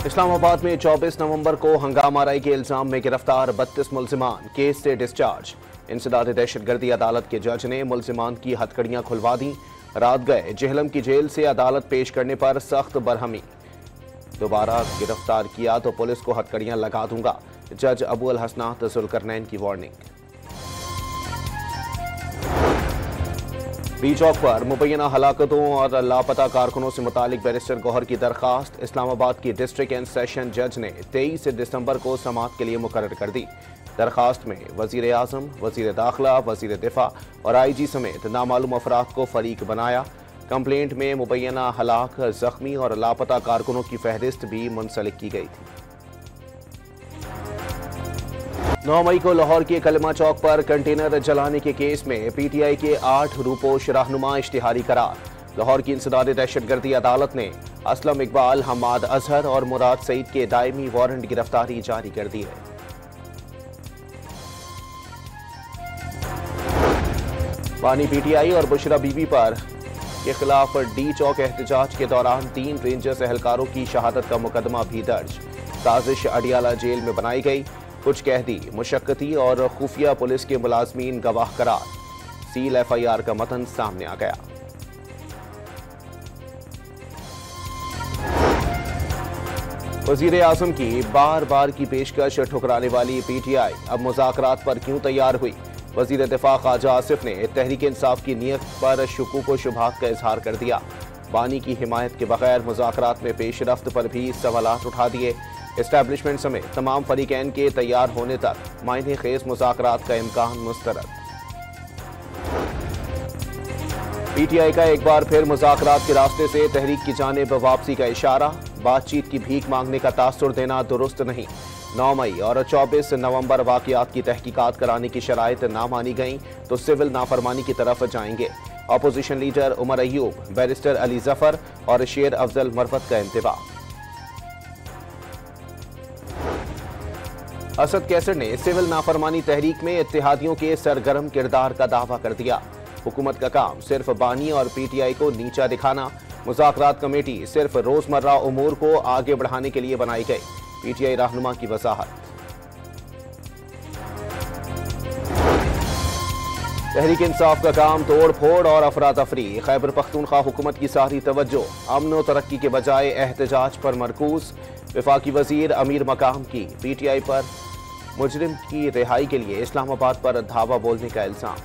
इस्लामाबाद में 24 नवंबर को हंगामा आराई के इल्जाम में गिरफ्तार 32 मुल्जिमान केस से डिस्चार्ज। इंसदाद दहशतगर्दी अदालत के जज ने मुल्जिमान की हथकड़ियां खुलवा दी। रात गए जेहलम की जेल से अदालत पेश करने पर सख्त बरहमी। दोबारा गिरफ्तार किया तो पुलिस को हथकड़ियां लगा दूंगा, जज अबू अल हसनात जुल्करनैन की वार्निंग। बी चौक पर मुबैना हलाकतों और लापता कारकुनों से मुतालिक बैरिस्टर गौहर की दरखास्त इस्लामाबाद की डिस्ट्रिक्ट एंड सेशन जज ने 23 दिसंबर को समाअत के लिए मुकर्रर कर दी। दरखास्त में वजीर आजम, वजीर दाखिला, वजीर दिफा और IG समेत नामालूम अफराद को फरीक बनाया। कंप्लेंट में मुबैना हलाक, जख्मी और लापता कारकुनों की फहरिस्त भी मुंसलिक की गई थी। 9 मई को लाहौर के कलमा चौक पर कंटेनर जलाने के केस में PTI के 8 रूपोश रहनुमा इश्तिहारी करार। लाहौर की इंसदाद दहशतगर्दी अदालत ने असलम इकबाल, हमाद अजहर और मुराद सईद के दायमी वारंट गिरफ्तारी जारी कर दी है। बानी PTI और बुशरा बीबी पर के खिलाफ D चौक एहतजाज के दौरान 3 रेंजर्स एहलकारों की शहादत का मुकदमा भी दर्ज। साजिश अडियाला जेल में बनाई गई। कुछ कैदी मुशक्कती और खुफिया पुलिस के मुलाजमीन गवाह करार। सील FIR का मतन सामने आ गया। वजीर आजम की बार बार की पेशकश ठुकराने वाली PTI अब मुज़ाकरात पर क्यों तैयार हुई? वजीर दिफा ख्वाजा आसिफ ने तहरीक इंसाफ की नीयत पर शुकूक व शुबहात का इजहार कर दिया। बानी की हिमायत के बगैर मुज़ाकरात में पेशरफ्त पर भी सवालात उठा दिए। एस्टैब्लिशमेंट समेत तमाम फरीकैन के तैयार होने तक मायने खेज मुज़ाकरात का इम्कान मुस्तरद। PTI का एक बार फिर मुज़ाकरात के रास्ते से तहरीक की जानिब वापसी का इशारा। बातचीत की भीख मांगने का तासुर देना दुरुस्त नहीं। 9 मई और 24 नवंबर वाक़यात की तहकीकात कराने की शराइत ना मानी गई तो सिविल नाफरमानी की तरफ जाएंगे। Opposition leader Omar Ayub, barrister Ali Zafar और शेर अफजल मरफत का इंतबाह। असद कैसर ने सिविल नाफरमानी तहरीक में इत्तेहादियों के सरगर्म किरदार का दावा कर दिया। हुकूमत का काम सिर्फ बानी और PTI को नीचा दिखाना। मुज़ाकरात कमेटी सिर्फ रोजमर्रा उमूर को आगे बढ़ाने के लिए बनाई गई। PTI रहनुमा की वजाहत। तहरीक इंसाफ का काम तोड़ फोड़ और अफरा तफरी। खैबर पख्तूनख्वा हुकूमत की सारी तवज्जो अमन व तरक्की के बजाय एहतजाज पर मरकूज। वफाकी वजीर अमीर मकाम की PTI पर मुजरिम की रिहाई के लिए इस्लामाबाद पर धावा बोलने का इल्जाम।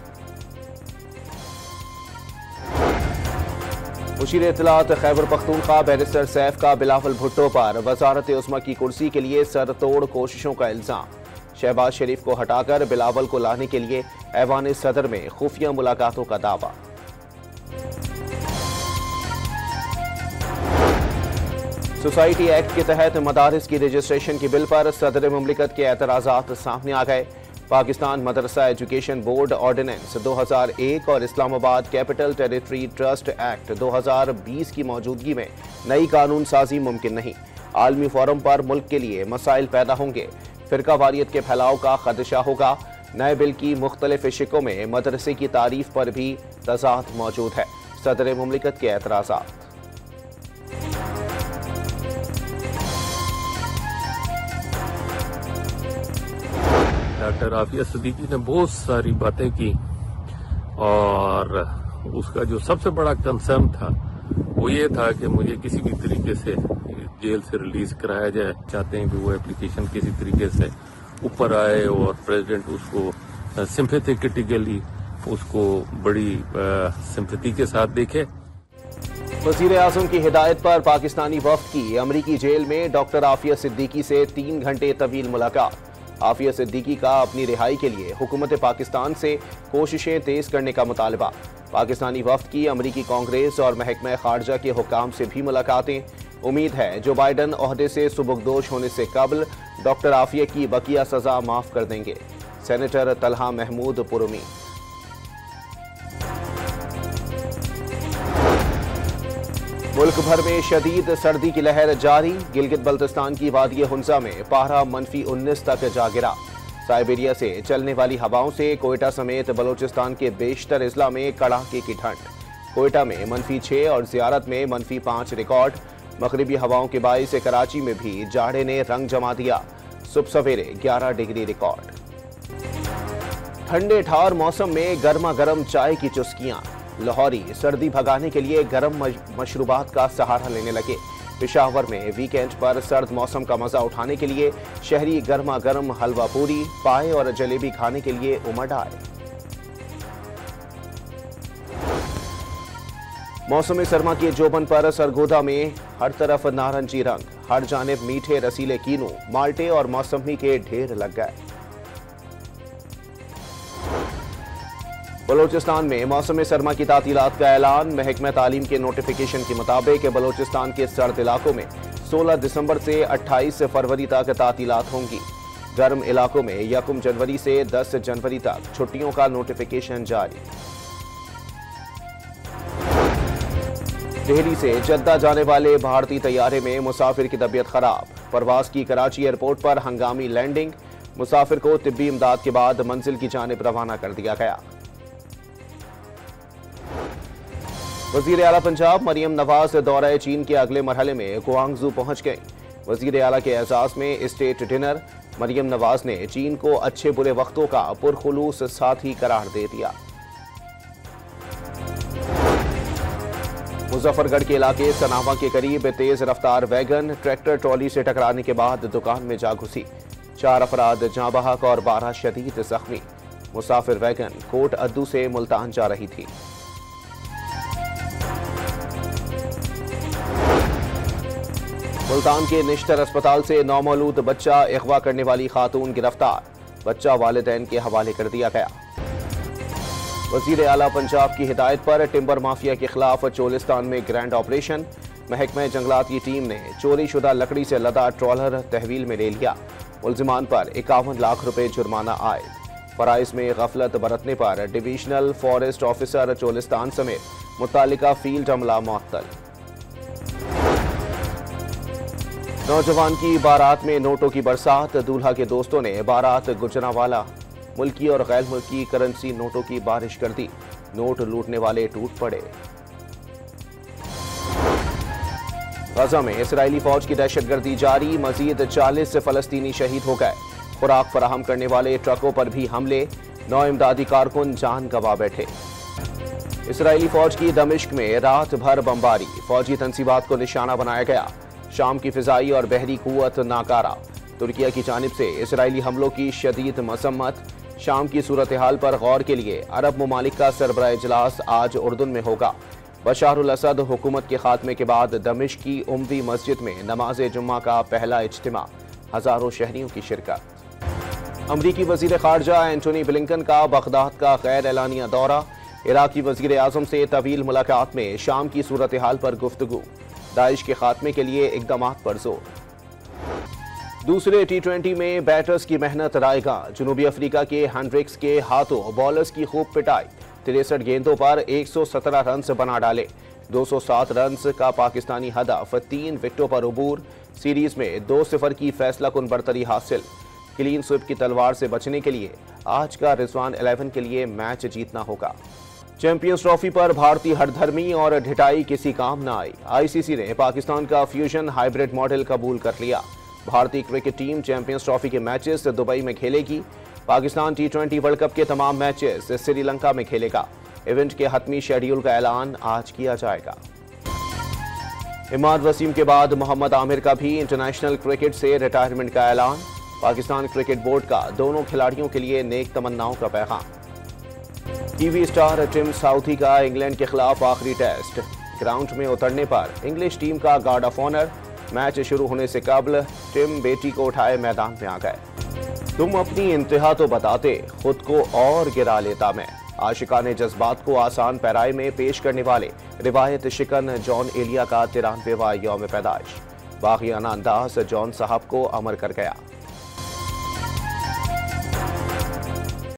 मुशीर इत्तलात खैबर पख्तूनख्वा बैरिस्टर सैफ का बिलावल भुट्टो पर वजारत उस्मा की कुर्सी के लिए सरतोड़ कोशिशों का इल्जाम। शहबाज शरीफ को हटाकर बिलावल को लाने के लिए ऐवान सदर में खुफिया मुलाकातों का दावा। सोसाइटी एक्ट के तहत मदारिस की रजिस्ट्रेशन के बिल पर सदर मुमलिकत के एतराज़ात सामने आ गए। पाकिस्तान मदरसा एजुकेशन बोर्ड ऑर्डिनेंस 2001 और Islamabad capital territory trust act 2020 की मौजूदगी में नई कानून साजी मुमकिन नहीं। आलमी फोरम पर मुल्क के लिए मसाइल पैदा होंगे। फिरका वारियत के फैलाव का खदशा होगा। नए बिल की मुख्तलिफ शिकों में मदरसे की तारीफ पर भी तजाद मौजूद है। सदर मुमलिकत के एतराज़ात। डॉक्टर आफिया सिद्दीकी ने बहुत सारी बातें की और उसका जो सबसे बड़ा कंसर्न था वो ये था कि मुझे किसी भी तरीके से जेल से रिलीज कराया जाए। चाहते हैं कि वो एप्लीकेशन किसी तरीके से ऊपर आए और प्रेसिडेंट उसको सिंपैथेटिकली उसको बड़ी सिंपैथी के साथ देखे। वज़ीर आज़म की हिदायत पर पाकिस्तानी वफ़द की अमरीकी जेल में डॉक्टर आफिया सिद्दीकी से 3 घंटे तवील मुलाकात। आफिया सिद्दीकी का अपनी रिहाई के लिए हुकूमत पाकिस्तान से कोशिशें तेज करने का मुतालबा। पाकिस्तानी वफ़द की अमरीकी कांग्रेस और महकमा खारजा के हुक्काम से भी मुलाकातें। उम्मीद है जो बाइडन ओहदे से सुबुकदोश होने से कबल डॉक्टर आफिया की बकिया सजा माफ कर देंगे। सेनेटर तलहा महमूद पुरुमी। मुल्क भर में शदीद सर्दी की लहर जारी। गिलगित बल्तिस्तान की वादी हुंजा में पारा -19 तक जा गिरा। साइबेरिया से चलने वाली हवाओं से कोयटा समेत बलोचिस्तान के बेशतर इजला में कड़ाके की ठंड। कोयटा में -6 और ज़ियारत में -5 रिकॉर्ड। मगरिबी हवाओं के बाइस कराची में भी जाड़े ने रंग जमा दिया। सुबह सवेरे 11 डिग्री रिकॉर्ड। ठंडे ठार मौसम में गर्मा गर्म चाय की चुस्कियां। लाहौरी सर्दी भगाने के लिए गर्म मशरूबात का सहारा लेने लगे। पेशावर में वीकेंड पर सर्द मौसम का मजा उठाने के लिए शहरी गर्मा गर्म हलवा पूरी, पाए और जलेबी खाने के लिए उमड़ आए। मौसम सरमा के जोबन पर सरगोदा में हर तरफ नारंगी रंग, हर जानिब मीठे रसीले कीनू, माल्टे और मौसमी के ढेर लग गए। बलोचिस्तान में मौसम सरमा की तातीलात का ऐलान। महकमा तालीम के नोटिफिकेशन के मुताबिक बलोचिस्तान के सर्द इलाकों में 16 दिसंबर से 28 फरवरी तक तातीलात होंगी। गर्म इलाकों में 1 जनवरी से 10 जनवरी तक छुट्टियों का नोटिफिकेशन जारी। दिल्ली से जद्दा जाने वाले भारतीय तैयारे में मुसाफिर की तबीयत खराब। परवाज की कराची एयरपोर्ट पर हंगामी लैंडिंग। मुसाफिर को तिब्बी इमदाद के बाद मंजिल की जानिब रवाना कर दिया गया। वजीर आला पंजाब मरियम नवाज दौरे चीन के अगले मरहले में गुआंगजू पहुंच गई। वजीर आला के एजाज में स्टेट डिनर। मरियम नवाज ने चीन को अच्छे बुरे वक्तों का पुरखुलूस साथी करार दे दिया। मुजफ्फरगढ़ के इलाके सनावा के करीब तेज रफ्तार वैगन ट्रैक्टर ट्रॉली से टकराने के बाद दुकान में जा घुसी। 4 अफराद जाँ बहक और 12 शदीद जख्मी। मुसाफिर वैगन कोट अद्दू से मुल्तान जा रही थी। मुल्तान के निश्तर अस्पताल से नौमौलूद बच्चा अगवा करने वाली खातून गिरफ्तार। बच्चा वालिदैन के हवाले कर दिया गया। वजीर आला पंजाब की हिदायत पर टिम्बर माफिया के खिलाफ चोलिस्तान में ग्रैंड ऑपरेशन। महकमा जंगलात की टीम ने चोरी शुदा लकड़ी से लदा ट्रॉलर तहवील में ले लिया। मुल्जिमान पर 51 लाख रुपए जुर्माना आयद। फराइज में गफलत बरतने पर डिवीजनल फॉरेस्ट ऑफिसर चोलिस्तान समेत मुतालिका फील्ड अमला मुअत्तल। नौजवान की बारात में नोटों की बरसात। दूल्हा के दोस्तों ने बारात गुजरांवाला मुल्की और गैर मुल्की करेंसी नोटों की बारिश कर दी। नोट लूटने वाले टूट पड़े। गजा में इस्राएली फौज की दहशतगर्दी जारी। मजीद 40 फलस्तीनी शहीद हो गए। खुराक फराहम करने वाले ट्रकों पर भी हमले। 9 इमदादी कारकुन जान गंवा बैठे। इस्राएली फौज की दमिश्क में रात भर बमबारी। फौजी तंसीबात को निशाना बनाया गया। शाम की फिजाई और बहरी कुव्वत नाकारा। तुर्किया की जानिब से इस्राएली हमलों की शदीद मसम्मत। शाम की सूरत हाल पर गौर के लिए अरब ममालिक का सरबराह इजलास आज उर्दून में होगा। बशार अल असद हुकूमत के खात्मे के बाद दमिश्क की उम्वी मस्जिद में नमाज जुम्मा का पहला इज्तिमा। हजारों शहरियों की शिरकत। अमरीकी वजीर खारजा एंटोनी ब्लिंकन का बगदाद का गैर एलानिया दौरा। इराकी वजीर आजम से तवील मुलाकात में शाम की सूरत हाल पर गुफ्तगू। दाइश के खात्मे के लिए इकदामात पर जोर। दूसरे T20 में बैटर्स की मेहनत रायगा। जनूबी अफ्रीका के हेंड्रिक्स के हाथों बॉलर्स की खूब पिटाई। 63 गेंदों पर 117 रन बना डाले। 207 रन का पाकिस्तानी हदफ। 3 विकेटों पर उबूर। सीरीज में 2-0 की फैसला कुन बरतरी हासिल। क्लीन स्वीप की तलवार से बचने के लिए आज का रिजवान 11 के लिए मैच जीतना होगा। चैंपियंस ट्रॉफी पर भारतीय हरधर्मी और ढिठाई किसी काम न आई। आईसीसी ने पाकिस्तान का फ्यूजन हाइब्रिड मॉडल कबूल कर लिया। भारतीय क्रिकेट टीम चैंपियंस ट्रॉफी के मैचेस दुबई में खेलेगी। पाकिस्तान T20 वर्ल्ड कप के तमाम मैचेस श्रीलंका में खेलेगा। इवेंट के हतमी शेड्यूल का ऐलान आज किया जाएगा। इमाद वसीम के बाद मोहम्मद आमिर का भी इंटरनेशनल क्रिकेट से रिटायरमेंट का ऐलान। पाकिस्तान क्रिकेट बोर्ड का दोनों खिलाड़ियों के लिए नेक तमन्नाओं का पैगाम। टीवी स्टार टिम साउथी का इंग्लैंड के खिलाफ आखिरी टेस्ट। ग्राउंड में उतरने पर इंग्लिश टीम का गार्ड ऑफ ऑनर। मैच शुरू होने से कबल टिम बेटी को उठाए मैदान में आ गए। तुम अपनी इंतहा तो बताते, खुद को और गिरा लेता मैं। आशिकाने जज्बात को आसान पैराए में पेश करने वाले रिवायत शिकन जॉन एलिया का 93वां यौम पैदाइश। बागियाना अंदाज जॉन साहब को अमर कर गया।